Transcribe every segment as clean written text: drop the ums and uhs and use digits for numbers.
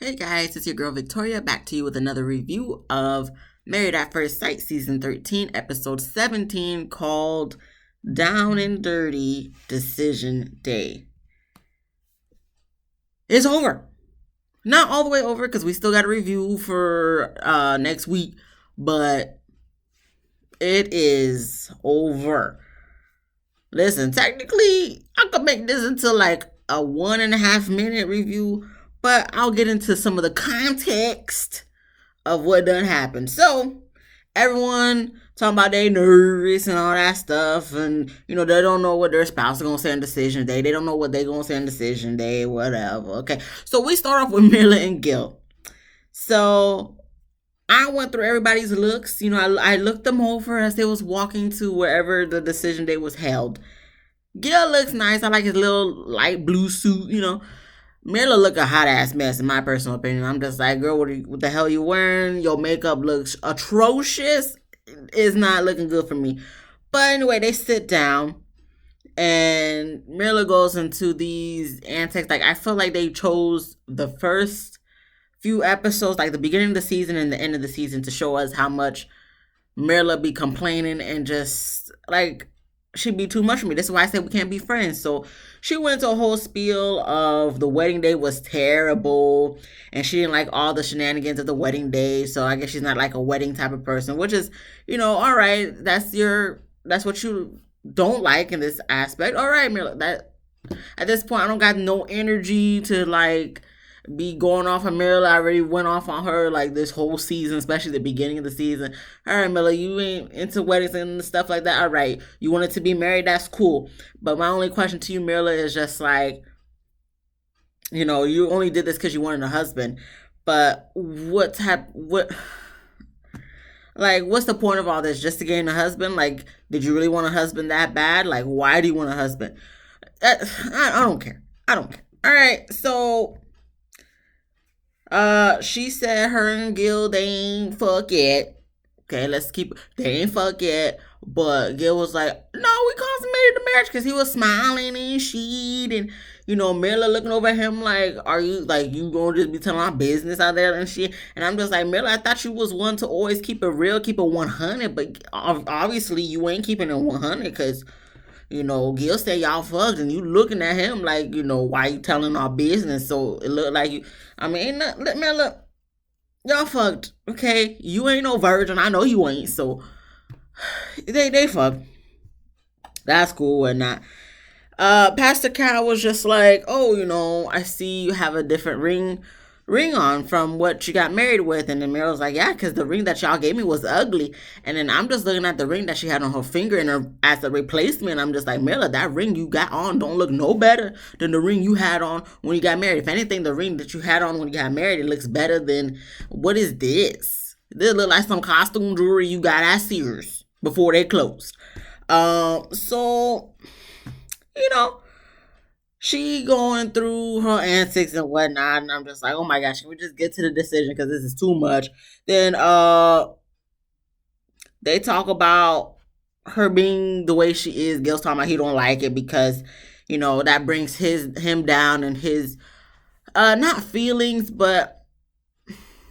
Hey guys, it's your girl Victoria back to you with another review of Married at First Sight Season 13, Episode 17 called Down and Dirty Decision Day. It's over. Not all the way over because we still got a review for next week, but it is over. Listen, technically, I could make this into like a 1.5 minute review, but I'll get into some of the context of what done happened. So, everyone talking about they nervous and all that stuff, and they don't know what their spouse is gonna say on decision day. They don't know what they gonna say on decision day, whatever. Okay, so we start off with Mila and Gil. So I went through everybody's looks. I looked them over as they was walking to wherever the decision day was held. Gil looks nice. I like his little light blue suit. Mila look a hot ass mess in my personal opinion. I'm just like, girl, what the hell you wearing? Your makeup looks atrocious. It's not looking good for me. But anyway, they sit down and Mila goes into these antics. Like I feel like they chose the first few episodes, like the beginning of the season and the end of the season, to show us how much Mila be complaining and just like she be too much for me. This is why I said we can't be friends. So she went into a whole spiel of the wedding day was terrible and she didn't like all the shenanigans of the wedding day. So I guess she's not like a wedding type of person, which is, all right, that's what you don't like in this aspect. All right, Mila, that at this point I don't got no energy to like be going off on Mila. I already went off on her like this whole season, especially the beginning of the season. All right, Mila, you ain't into weddings and stuff like that. All right, you wanted to be married, that's cool. But my only question to you, Mila, is just like, you only did this because you wanted a husband. But what's the point of all this? Just to gain a husband? Like, did you really want a husband that bad? Like, why do you want a husband? I don't care. I don't care. All right, so she said her and Gil, they ain't fuck yet. Okay, they ain't fuck yet. But Gil was like, no, we consummated the marriage because he was smiling and shit. And, Mila looking over at him like, are you, like, you gonna just be telling our business out there and shit? And I'm just like, Mila, I thought you was one to always keep it real, keep it 100. But obviously you ain't keeping it 100 because Gil said y'all fucked, and you looking at him like, why you telling our business? So it looked like you. I mean, man, look, y'all fucked. Okay, you ain't no virgin. I know you ain't. So they fucked. That's cool and not. Pastor Cal was just like, oh, I see you have a different ring on from what you got married with. And then Mary was like, yeah, because the ring that y'all gave me was ugly. And then I'm just looking at the ring that she had on her finger and her as a replacement. I'm just like, Mila, that ring you got on don't look no better than the ring you had on when you got married. If anything, the ring that you had on when you got married, it looks better than, what is this? This look like some costume jewelry you got at Sears before they closed. So, you know, she going through her antics and whatnot, and I'm just like, oh my gosh, can we just get to the decision because this is too much? Then they talk about her being the way she is. Gil's talking about he don't like it because that brings him down and his not feelings, but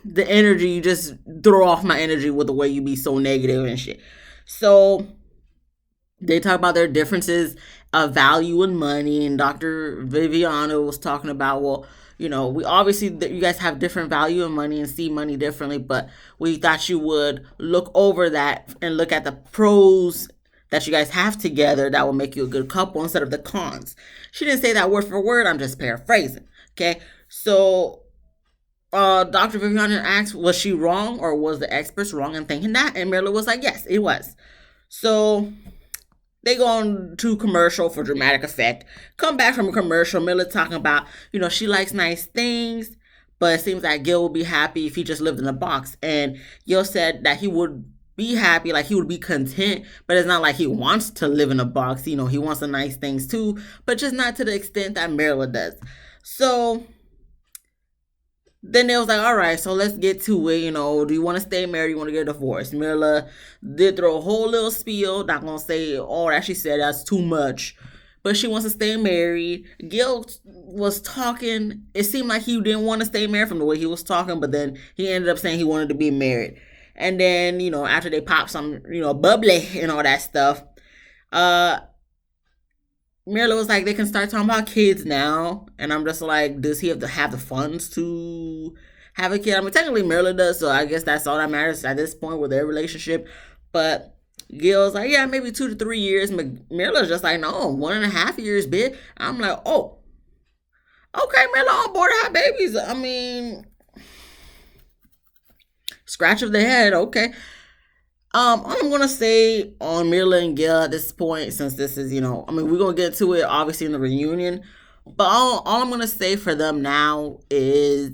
the energy. You just throw off my energy with the way you be so negative and shit. So they talk about their differences of value and money, and Dr. Viviana was talking about, well, we obviously, you guys have different value and money and see money differently, but we thought you would look over that and look at the pros that you guys have together that will make you a good couple instead of the cons. She didn't say that word for word, I'm just paraphrasing. Okay, so Dr. Viviana asked, was she wrong or was the experts wrong in thinking that? And Myrla was like, yes, it was. So they go on to commercial for dramatic effect. Come back from a commercial, Miller talking about, she likes nice things, but it seems like Gil would be happy if he just lived in a box. And Gil said that he would be happy, like he would be content, but it's not like he wants to live in a box. He wants the nice things too, but just not to the extent that Maryla does. So then they was like, all right, so let's get to it. Do you want to stay married? You want to get a divorce? Mila did throw a whole little spiel. Not gonna say all that she said. That's too much. but she wants to stay married. Gil was talking. It seemed like he didn't want to stay married from the way he was talking, but then he ended up saying he wanted to be married. And then, after they pop some, bubbly and all that stuff, uh, Mirla was like, they can start talking about kids now. And I'm just like, does he have the funds to have a kid? I mean, technically Mirla does, so I guess that's all that matters at this point with their relationship. But Gil's like, yeah, maybe 2 to 3 years. Mirla's just like, no, 1.5 years, bitch. I'm like, oh, okay, Mirla on board to have babies. I mean, scratch of the head, okay. All I'm gonna say on Mirla and Gil at this point, since this is, we're gonna get to it obviously in the reunion, but all I'm gonna say for them now is,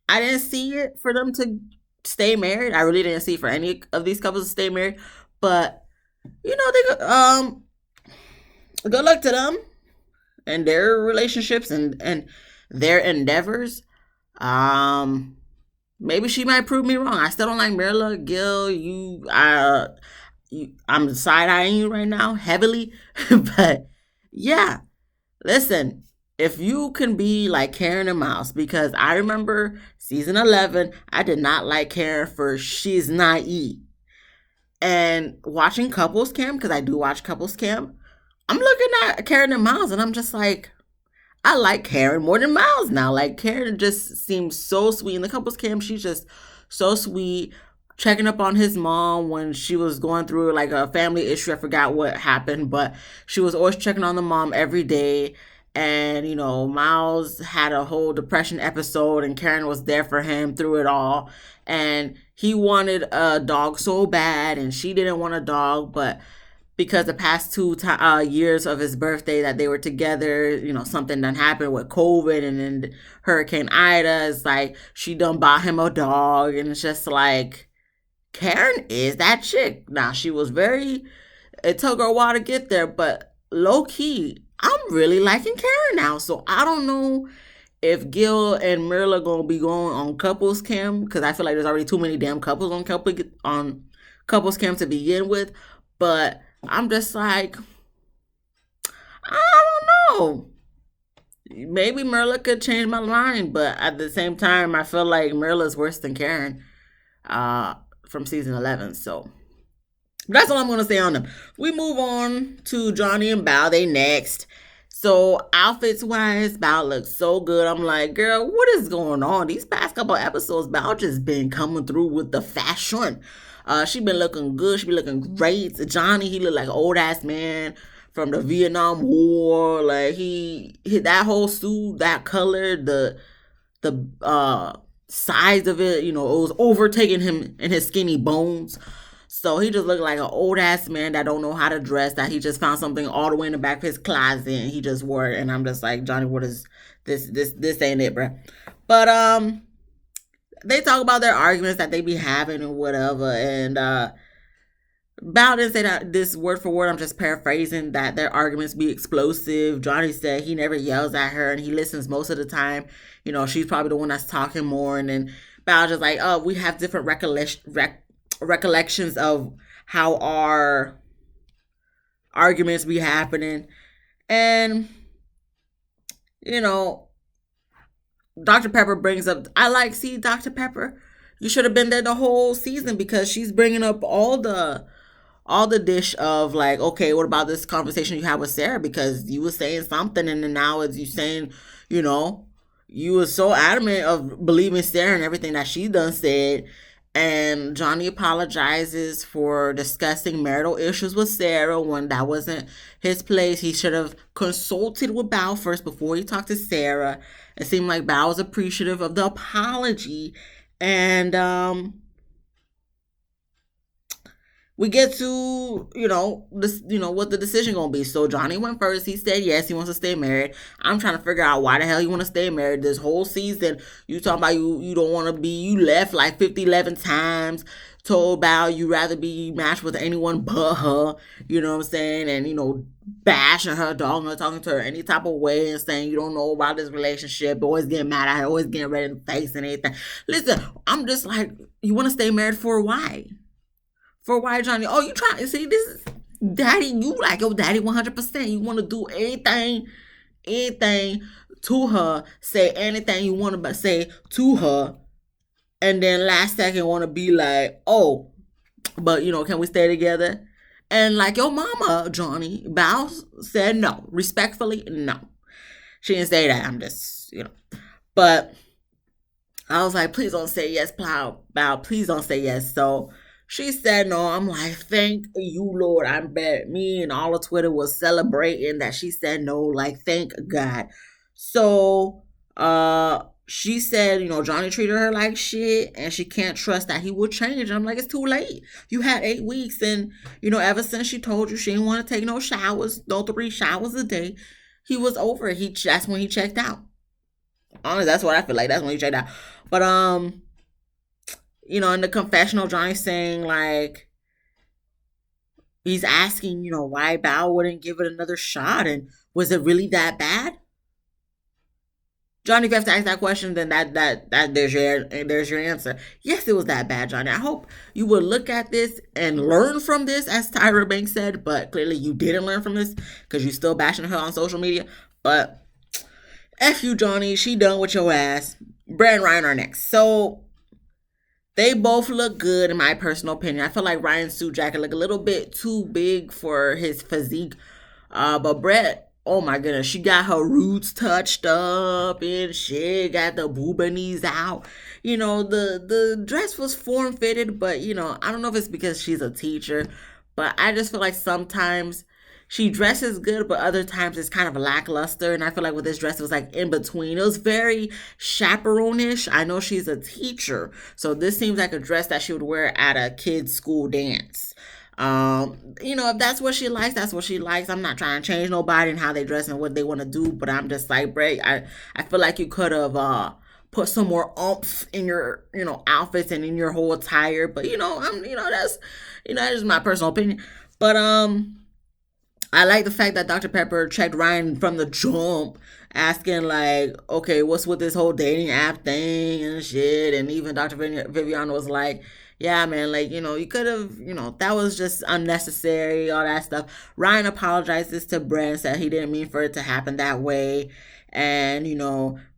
I didn't see it for them to stay married. I really didn't see for any of these couples to stay married, but they good luck to them and their relationships and their endeavors. Maybe she might prove me wrong. I still don't like Mirla. Gil, I'm side eyeing you right now heavily, but yeah, listen. If you can be like Karen and Miles, because I remember season 11, I did not like Karen for she's naive. And watching Couples Cam, because I do watch Couples Cam, I'm looking at Karen and Miles and I'm just like, I like Karen more than Miles now. Like, Karen just seems so sweet. In the Couples Cam, she's just so sweet. Checking up on his mom when she was going through like a family issue. I forgot what happened, but she was always checking on the mom every day. And, Miles had a whole depression episode and Karen was there for him through it all. And he wanted a dog so bad and she didn't want a dog, but because the past 2 years of his birthday that they were together, something done happened with COVID and then Hurricane Ida. It's like she done bought him a dog, and it's just like Karen is that chick. Now it took her a while to get there, but low key, I'm really liking Karen now. So I don't know if Gil and Mirla gonna be going on Couples Cam, because I feel like there's already too many damn couples on Couples Cam to begin with, but I'm just like, I don't know. Maybe Mirla could change my mind, but at the same time, I feel like Mirla's worse than Karen from season 11. So that's all I'm going to say on them. We move on to Johnny and Bao. They next. So outfits wise, Bao looks so good. I'm like, girl, what is going on? These past couple episodes, Bao just been coming through with the fashion. She been looking good. She been looking great. Johnny, he looked like an old ass man from the Vietnam War. Like he that whole suit, that color, the size of it, it was overtaking him in his skinny bones. So he just looked like an old ass man that don't know how to dress, that he just found something all the way in the back of his closet and he just wore it. And I'm just like, Johnny, what is this? This ain't it, bruh. But they talk about their arguments that they be having and whatever. And Bao didn't say that this word for word. I'm just paraphrasing, that their arguments be explosive. Johnny said he never yells at her and he listens most of the time. She's probably the one that's talking more. And then Bao just like, oh, we have different recollections of how our arguments be happening. And, Dr. Pepper brings up, see, Dr. Pepper, you should have been there the whole season, because she's bringing up all the dish of like, okay, what about this conversation you had with Sarah? Because you were saying something and then now it's you saying, you were so adamant of believing Sarah and everything that she done said. And Johnny apologizes for discussing marital issues with Sarah when that wasn't his place. He should have consulted with Bao first before he talked to Sarah. It seemed like Bao was appreciative of the apology. And we get to, what the decision gonna be. So Johnny went first. He said yes, he wants to stay married. I'm trying to figure out why the hell you want to stay married this whole season. You talking about you don't want to be, you left like 11 times, told Bao you rather be matched with anyone but her, you know what I'm saying? And, bashing her, dogging her, talking to her any type of way and saying you don't know about this relationship, always getting mad at her, always getting red in the face and anything. Listen, I'm just like, you want to stay married for why? For why, Johnny? Oh, you trying to see this? daddy, you like your daddy 100%. You want to do anything to her, say anything you want to say to her, and then last second want to be like, oh, but can we stay together? And like your mama, Johnny Bow said no, respectfully, no. She didn't say that. I'm just, but I was like, please don't say yes, Bow. Please don't say yes. So she said no. I'm like, thank you, Lord. I bet me and all of Twitter was celebrating that she said no. Like, thank God. So she said, Johnny treated her like shit and she can't trust that he would change. And I'm like, it's too late. You had 8 weeks and, ever since she told you she didn't want to take no showers, no 3 showers a day, he was over it. That's when he checked out. Honestly, that's what I feel like. That's when he checked out. But in the confessional, Johnny's saying like he's asking, why Bao wouldn't give it another shot, and was it really that bad? Johnny, if you have to ask that question, then that there's your answer. Yes, it was that bad, Johnny. I hope you will look at this and learn from this, as Tyra Banks said. But clearly, you didn't learn from this because you still bashing her on social media. But F you, Johnny. She done with your ass. Brad and Ryan are next. So they both look good in my personal opinion. I feel like Ryan's suit jacket looked a little bit too big for his physique. But Brett, oh my goodness, she got her roots touched up and shit, got the booba knees out. The dress was form fitted, but I don't know if it's because she's a teacher, but I just feel like sometimes she dresses good, but other times it's kind of lackluster. And I feel like with this dress, it was like in between. It was very chaperone-ish. I know she's a teacher, so this seems like a dress that she would wear at a kid's school dance. If that's what she likes, that's what she likes. I'm not trying to change nobody and how they dress and what they want to do, but I'm just like, Bray, I feel like you could have put some more oomph in your outfits and in your whole attire. But that's just my personal opinion. But I like the fact that Dr. Pepper checked Ryan from the jump, asking like, okay, what's with this whole dating app thing and shit. And even Dr. Vivian was like, yeah, man, like, you could have, that was just unnecessary, all that stuff. Ryan apologizes to Brent and said he didn't mean for it to happen that way. And,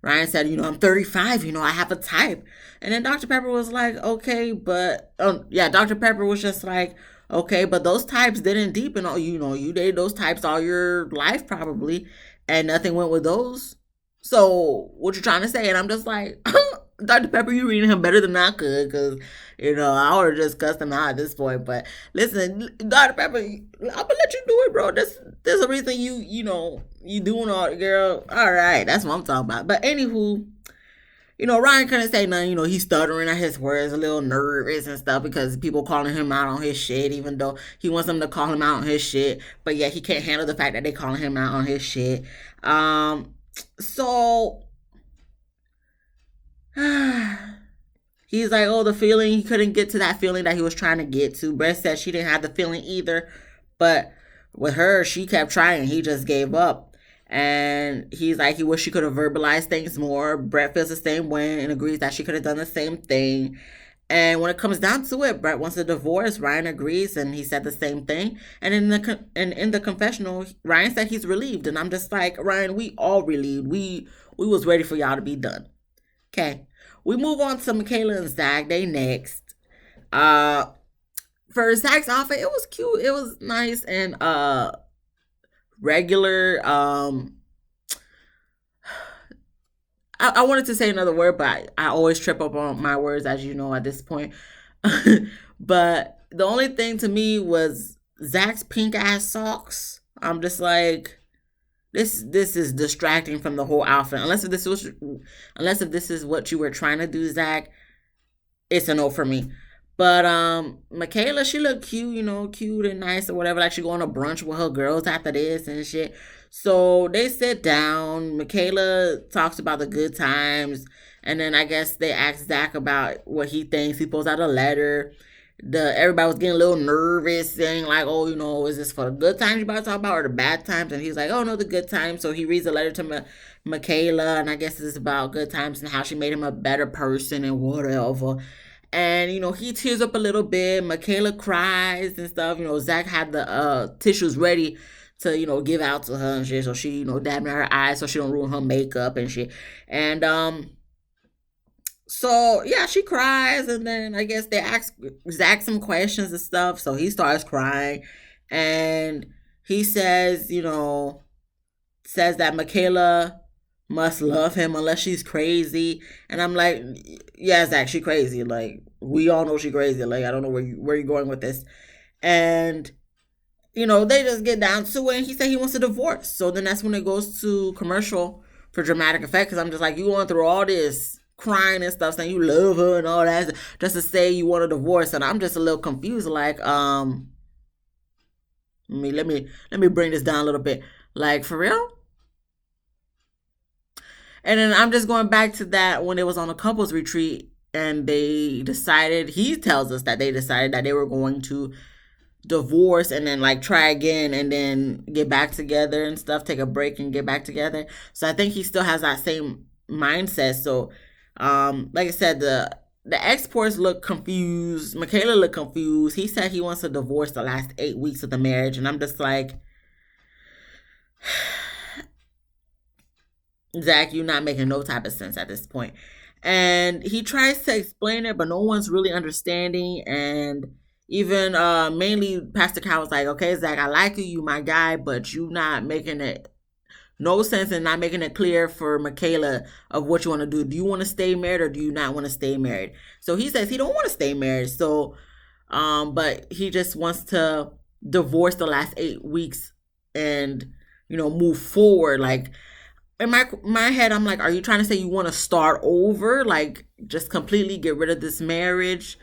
Ryan said, I'm 35, I have a type. And then Dr. Pepper was like, okay, but, yeah, Dr. Pepper was just like, okay, but those types didn't deepen all, you dated those types all your life probably, and nothing went with those. So what you trying to say? And I'm just like, Dr. Pepper, you reading him better than I could, because I would have just cussed him out at this point. But listen, Dr. Pepper, I'm gonna let you do it, bro. There's a reason you doing all, girl. All right, that's what I'm talking about. But anywho, Ryan couldn't say nothing. He's stuttering at his words, a little nervous and stuff because people calling him out on his shit, even though he wants them to call him out on his shit. But yeah, he can't handle the fact that they calling him out on his shit. So he's like, oh, the feeling, he couldn't get to that feeling that he was trying to get to. Brett said she didn't have the feeling either, but with her, she kept trying. He just gave up. And he's like, he wish she could have verbalized things more. Brett feels the same way and agrees that she could have done the same thing. And when it comes down to it, Brett wants a divorce. Ryan agrees, and he said the same thing. And in the confessional, Ryan said he's relieved, and I'm just like, Ryan, we all relieved. We was ready for y'all to be done. Okay, we move on to Michaela and Zach. They next. For Zach's outfit, it was cute. It was nice and regular. I wanted to say another word, but I always trip up on my words, as you know, at this point. But the only thing to me was Zach's pink ass socks. I'm just like, this is distracting from the whole outfit. Unless if this is what you were trying to do, Zach, it's a no for me. But Michaela, she looked cute, cute and nice or whatever. Like she going to brunch with her girls after this and shit. So they sit down. Michaela talks about the good times, and then I guess they ask Zach about what he thinks. He pulls out a letter. Everybody was getting a little nervous, saying like, "Oh, is this for the good times you about to talk about or the bad times?" And he's like, "Oh no, the good times." So he reads a letter to Michaela, and I guess it's about good times and how she made him a better person and whatever. And, he tears up a little bit. Michaela cries and stuff. Zach had the tissues ready to, give out to her and shit. So she, dabbing her eyes so she don't ruin her makeup and shit. And so yeah, she cries, and then I guess they ask Zach some questions and stuff. So he starts crying, and he says, says that Michaela must love him unless she's crazy. And I'm like, yeah, Zach, she crazy. Like, we all know she crazy. Like, I don't know where you're going with this. And they just get down to it, and he said he wants a divorce. So then that's when it goes to commercial for dramatic effect, because I'm just like, you going through all this crying and stuff, saying you love her and all that, just to say you want a divorce. And I'm just a little confused, like, let me bring this down a little bit. Like, for real? And then I'm just going back to that when it was on a couples retreat, and he tells us that they decided that they were going to divorce and then like try again and then get back together and stuff, take a break and get back together. So I think he still has that same mindset. So like I said, the exports look confused. Michaela looked confused. He said he wants to divorce the last 8 weeks of the marriage, and I'm just like, Zach, you're not making no type of sense at this point. And he tries to explain it, but no one's really understanding. And even mainly Pastor Cal was like, okay, Zach, I like you my guy, but you not making it no sense and not making it clear for Michaela of what you want to do. Do you want to stay married or do you not want to stay married? So he says he don't want to stay married. So, but he just wants to divorce the last 8 weeks and, move forward. Like, in my head, I'm like, are you trying to say you want to start over? Like, just completely get rid of this marriage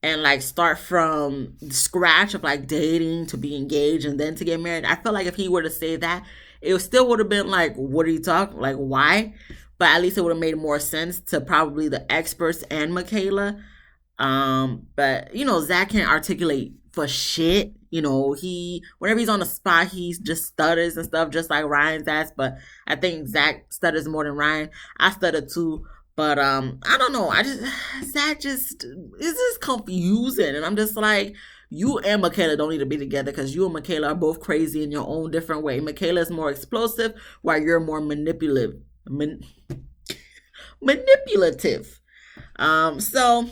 and like start from scratch of like dating to be engaged and then to get married? I feel like if he were to say that, it still would have been like, what are you talking? Like, why? But at least it would have made more sense to probably the experts and Michaela. But Zach can't articulate for shit. Whenever he's on the spot, he just stutters and stuff, just like Ryan's ass. But I think Zach stutters more than Ryan. I stutter too. But I don't know. Zach just is just confusing, and I'm just like, you and Michaela don't need to be together because you and Michaela are both crazy in your own different way. Michaela is more explosive, while you're more manipulative. Manipulative. So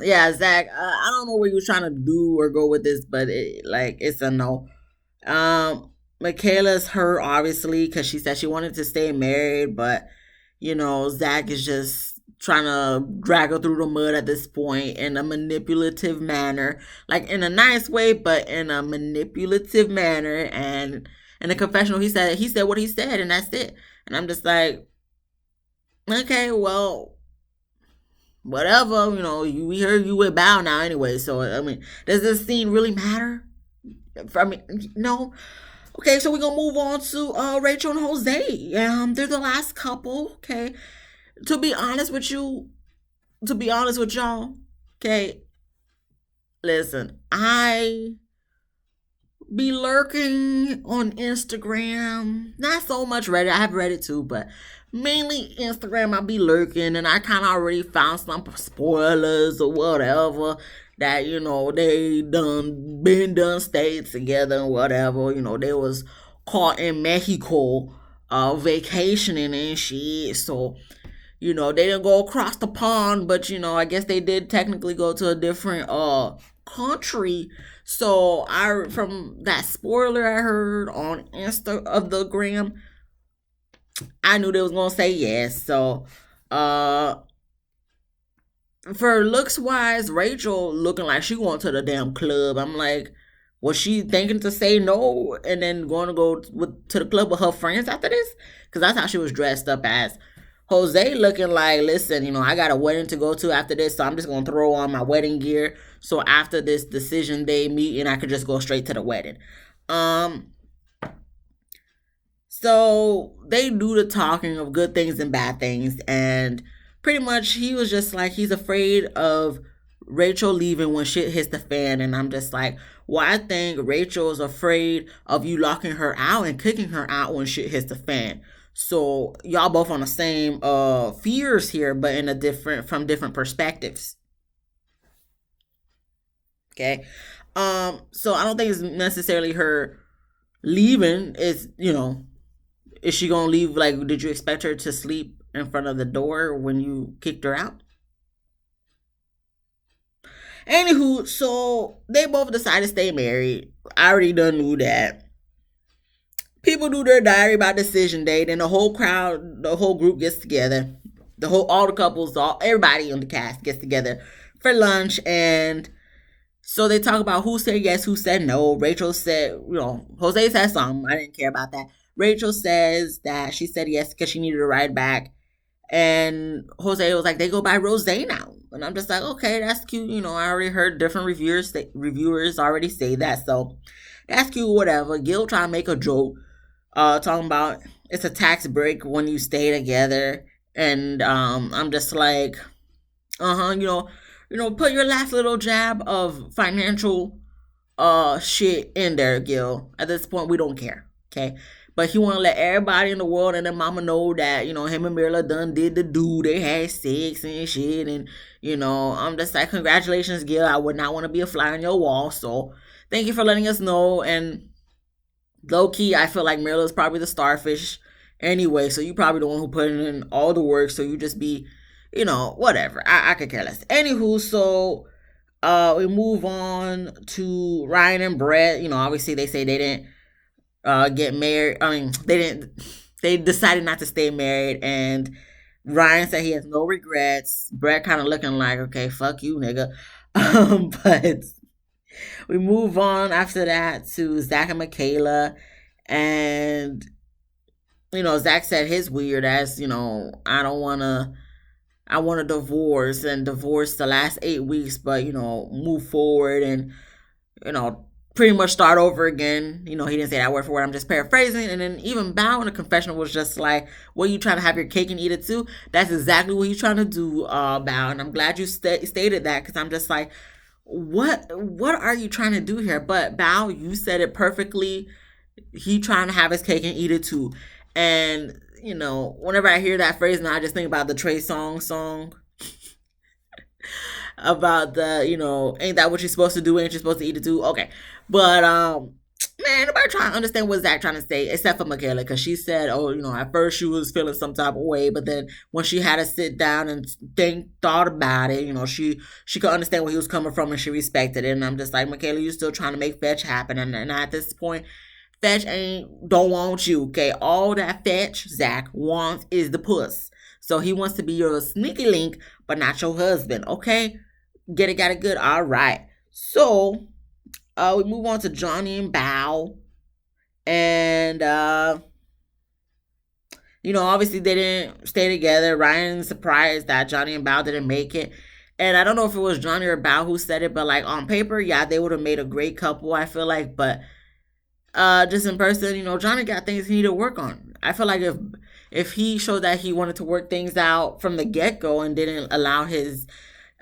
yeah, Zach, I don't know what you're trying to do or go with this, but it's a no. Michaela's hurt obviously because she said she wanted to stay married, but Zach is just trying to drag her through the mud at this point in a manipulative manner, like in a nice way, but in a manipulative manner. And in the confessional, he said what he said, and that's it. And I'm just like, okay, well, whatever, we heard you with Bow now anyway. So I mean, does this scene really matter? I mean, no. Okay, so we're gonna move on to Rachel and Jose. They're the last couple. Okay, to be honest with y'all. Okay, listen, I be lurking on Instagram. Not so much Reddit. I have Reddit too, but mainly Instagram. I be lurking, and I kind of already found some spoilers or whatever that they done stayed together and whatever. They was caught in Mexico, vacationing and shit. So they didn't go across the pond, but I guess they did technically go to a different country. So from that spoiler I heard on Insta of the gram, I knew they was gonna say yes. So for looks wise, Rachel looking like she going to the damn club. I'm like, was she thinking to say no and then going to go to the club with her friends after this? Because that's how she was dressed up as. Jose looking like, listen, I got a wedding to go to after this, so I'm just going to throw on my wedding gear. So after this decision day meeting, I could just go straight to the wedding. So they do the talking of good things and bad things. And pretty much he was just like, he's afraid of Rachel leaving when shit hits the fan. And I'm just like, well, I think Rachel is afraid of you locking her out and kicking her out when shit hits the fan. So y'all both on the same fears here, but from different perspectives. Okay. So I don't think it's necessarily her leaving. It's, is she gonna leave? Like, did you expect her to sleep in front of the door when you kicked her out? Anywho, so they both decided to stay married. I already done knew that. People do their diary by decision date, and the whole crowd, the whole group gets together. All the couples, everybody on the cast gets together for lunch, and so they talk about who said yes, who said no. Rachel said, Jose said something. I didn't care about that. Rachel says that she said yes because she needed a ride back. And Jose was like, they go by Rose now. And I'm just like, okay, that's cute. I already heard different reviewers already say that. So that's cute, whatever. Gil trying to make a joke, talking about it's a tax break when you stay together. And I'm just like, put your last little jab of financial shit in there, Gil. At this point, we don't care. Okay. But he want to let everybody in the world and their mama know that, him and Mirla done did the do. They had sex and shit. And, I'm just like, congratulations, Gil. I would not want to be a fly on your wall. So thank you for letting us know. And low key, I feel like Mirla's probably the starfish anyway. So you probably the one who put in all the work. So you just be, whatever. I could care less. Anywho, so we move on to Ryan and Brett. Obviously they say they didn't get married. I mean, they didn't. They decided not to stay married, and Ryan said he has no regrets. Brett kind of looking like, okay, fuck you, nigga. But we move on after that to Zach and Michaela, and Zach said his weird ass. I don't wanna. I want a divorce and divorce the last 8 weeks, but move forward and you know, pretty much start over again. He didn't say that word for word. I'm just paraphrasing. And then even Bow in the confessional was just like, "What, you trying to have your cake and eat it too?" That's exactly what he's trying to do, Bow. And I'm glad you stated that, because I'm just like, what are you trying to do here? But Bow, you said it perfectly. He trying to have his cake and eat it too. And whenever I hear that phrase now, I just think about the Trey song about the, ain't that what you're supposed to do? Ain't you supposed to eat it too? Okay. But man, nobody trying to understand what Zach trying to say, except for Michaela, because she said, oh, at first she was feeling some type of way, but then when she had to sit down and thought about it, she could understand where he was coming from, and she respected it. And I'm just like, Michaela, you still trying to make fetch happen, and at this point, Fetch don't want you, okay? All that Fetch, Zach, wants is the puss. So he wants to be your sneaky link, but not your husband, okay? Get it, got it good. All right. So we move on to Johnny and Bao. And obviously they didn't stay together. Ryan's surprised that Johnny and Bao didn't make it. And I don't know if it was Johnny or Bao who said it, but like on paper, yeah, they would have made a great couple, I feel like. But just in person, Johnny got things he need to work on. I feel like if he showed that he wanted to work things out from the get-go and didn't allow his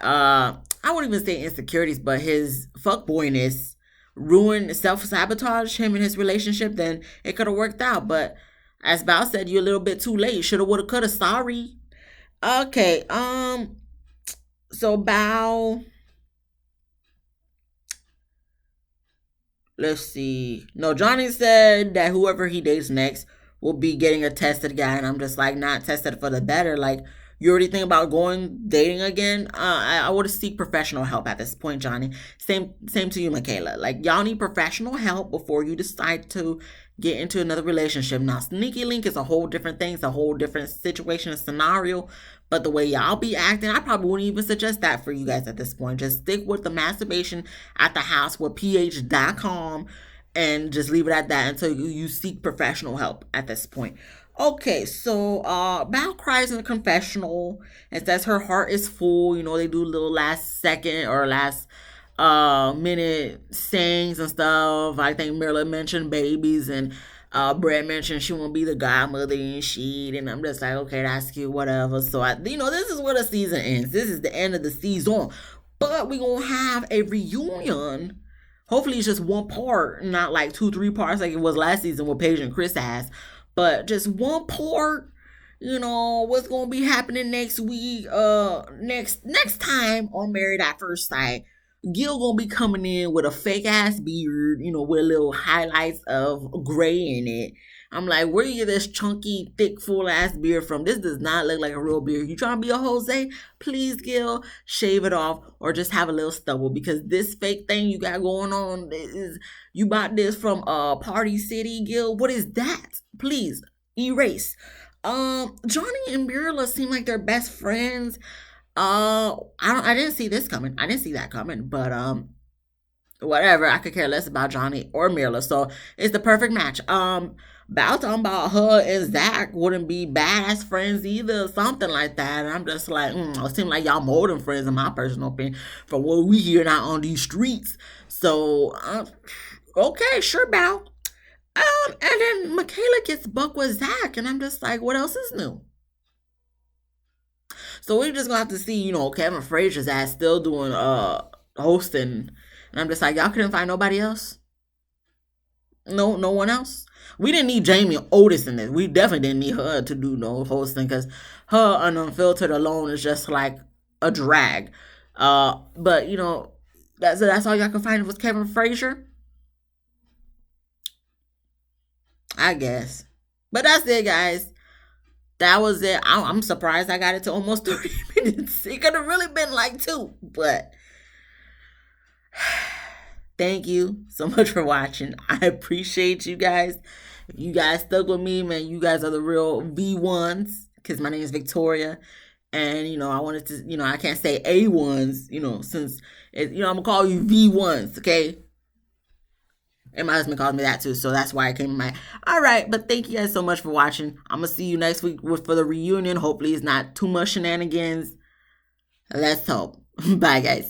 I wouldn't even say insecurities, but his fuckboyness ruin, self-sabotage him in his relationship, then it could have worked out. But as Bao said, you're a little bit too late. Shoulda, woulda, coulda. Sorry. Okay. So Bao, let's see. No, Johnny said that whoever he dates next will be getting a tested guy, and I'm just like, not tested for the better. Like, you already think about dating again? I would seek professional help at this point, Johnny. Same to you, Michaela. Like, y'all need professional help before you decide to get into another relationship. Now, sneaky link is a whole different thing. It's a whole different situation and scenario. But the way y'all be acting, I probably wouldn't even suggest that for you guys at this point. Just stick with the masturbation at the house with ph.com and just leave it at that until you seek professional help at this point. Okay, so Bao cries in the confessional and says her heart is full. They do little last second or last minute sings and stuff. I think Mirla mentioned babies, and Brett mentioned she won't be the godmother and shit. And I'm just like, okay, that's cute, whatever. So this is where the season ends. This is the end of the season. But we're gonna have a reunion. Hopefully it's just one part, not like 2-3 parts like it was last season with Paige and Chris has. But just one part, what's gonna be happening next week, next time on Married at First Sight. Gil gonna be coming in with a fake ass beard, with little highlights of gray in it. I'm like, where you get this chunky, thick, full ass beard from? This does not look like a real beard. You trying to be a Jose? Please, Gil, shave it off or just have a little stubble, because this fake thing you got going on is, you bought this from Party City, Gil. What is that? Please erase. Johnny and Mirla seem like they're best friends. I didn't see this coming. I didn't see that coming. But whatever. I could care less about Johnny or Mirla. So it's the perfect match. About talking about her and Zach wouldn't be badass friends either, something like that. And I'm just like, it seems like y'all more than friends in my personal opinion, from what we hear out on these streets. So okay, sure, Bow. And then Michaela gets buck with Zach, and I'm just like, what else is new? So we're just gonna have to see, Kevin Frazier's ass still doing hosting. And I'm just like, y'all couldn't find nobody else? No one else? We didn't need Jamie Otis in this. We definitely didn't need her to do no hosting, because her unfiltered alone is just like a drag. But that's all y'all can find was Kevin Frazier, I guess. But that's it, guys. That was it. I'm surprised I got it to almost 30 minutes. It could have really been like 2, but thank you so much for watching. I appreciate you guys. If you guys stuck with me, man, you guys are the real V1s, because my name is Victoria. And, I wanted to, I can't say A1s, since, I'm going to call you V1s, okay? And my husband calls me that too, so that's why I came in my. All right, but thank you guys so much for watching. I'm gonna see you next week for the reunion. Hopefully, it's not too much shenanigans. Let's hope. Bye, guys.